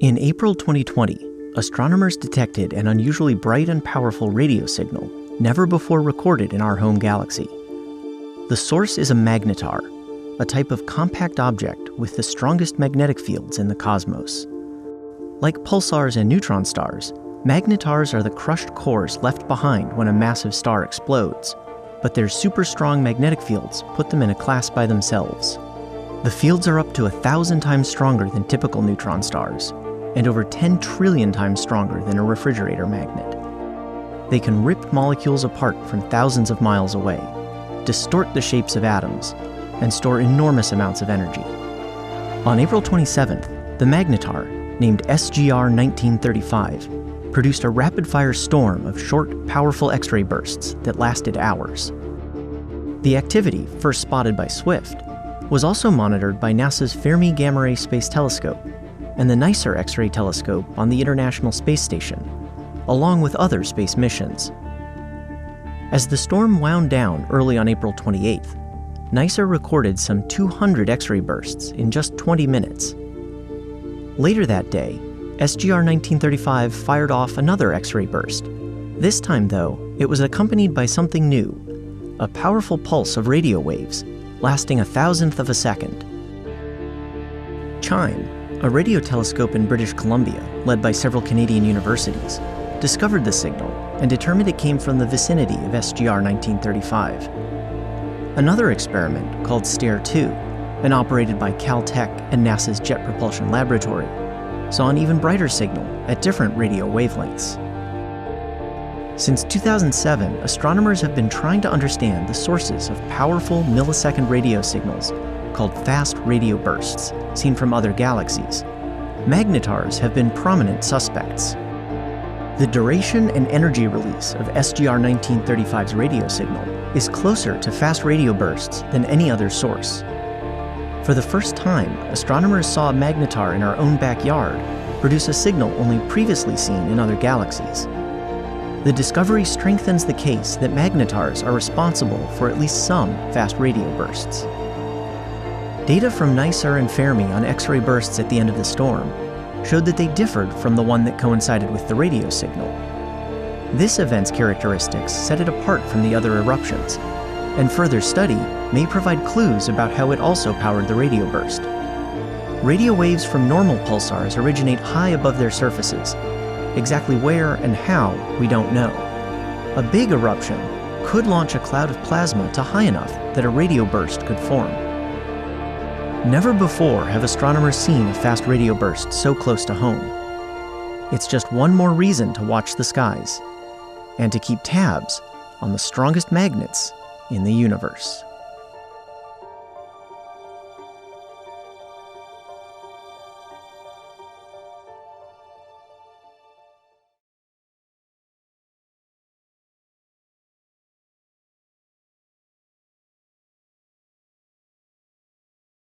In April 2020, astronomers detected an unusually bright and powerful radio signal never before recorded in our home galaxy. The source is a magnetar, a type of compact object with the strongest magnetic fields in the cosmos. Like pulsars and neutron stars, magnetars are the crushed cores left behind when a massive star explodes, but their super strong magnetic fields put them in a class by themselves. The fields are up to 1,000 times stronger than typical neutron stars, and over 10 trillion times stronger than a refrigerator magnet. They can rip molecules apart from thousands of miles away, distort the shapes of atoms, and store enormous amounts of energy. On April 27th, the magnetar, named SGR 1935, produced a rapid-fire storm of short, powerful X-ray bursts that lasted hours. The activity, first spotted by Swift, was also monitored by NASA's Fermi Gamma Ray Space Telescope and the NICER X-ray telescope on the International Space Station, along with other space missions. As the storm wound down early on April 28th, NICER recorded some 200 X-ray bursts in just 20 minutes. Later that day, SGR 1935 fired off another X-ray burst. This time, though, it was accompanied by something new, a powerful pulse of radio waves, lasting 1,000th of a second. CHIME, a radio telescope in British Columbia, led by several Canadian universities, discovered the signal and determined it came from the vicinity of SGR 1935. Another experiment, called STARE-2, and operated by Caltech and NASA's Jet Propulsion Laboratory, saw an even brighter signal at different radio wavelengths. Since 2007, astronomers have been trying to understand the sources of powerful millisecond radio signals called fast radio bursts, seen from other galaxies. Magnetars have been prominent suspects. The duration and energy release of SGR 1935's radio signal is closer to fast radio bursts than any other source. For the first time, astronomers saw a magnetar in our own backyard produce a signal only previously seen in other galaxies. The discovery strengthens the case that magnetars are responsible for at least some fast radio bursts. Data from NICER and Fermi on X-ray bursts at the end of the storm showed that they differed from the one that coincided with the radio signal. This event's characteristics set it apart from the other eruptions, and further study may provide clues about how it also powered the radio burst. Radio waves from normal pulsars originate high above their surfaces. Exactly where and how, we don't know. A big eruption could launch a cloud of plasma to high enough that a radio burst could form. Never before have astronomers seen a fast radio burst so close to home. It's just one more reason to watch the skies and to keep tabs on the strongest magnets in the universe.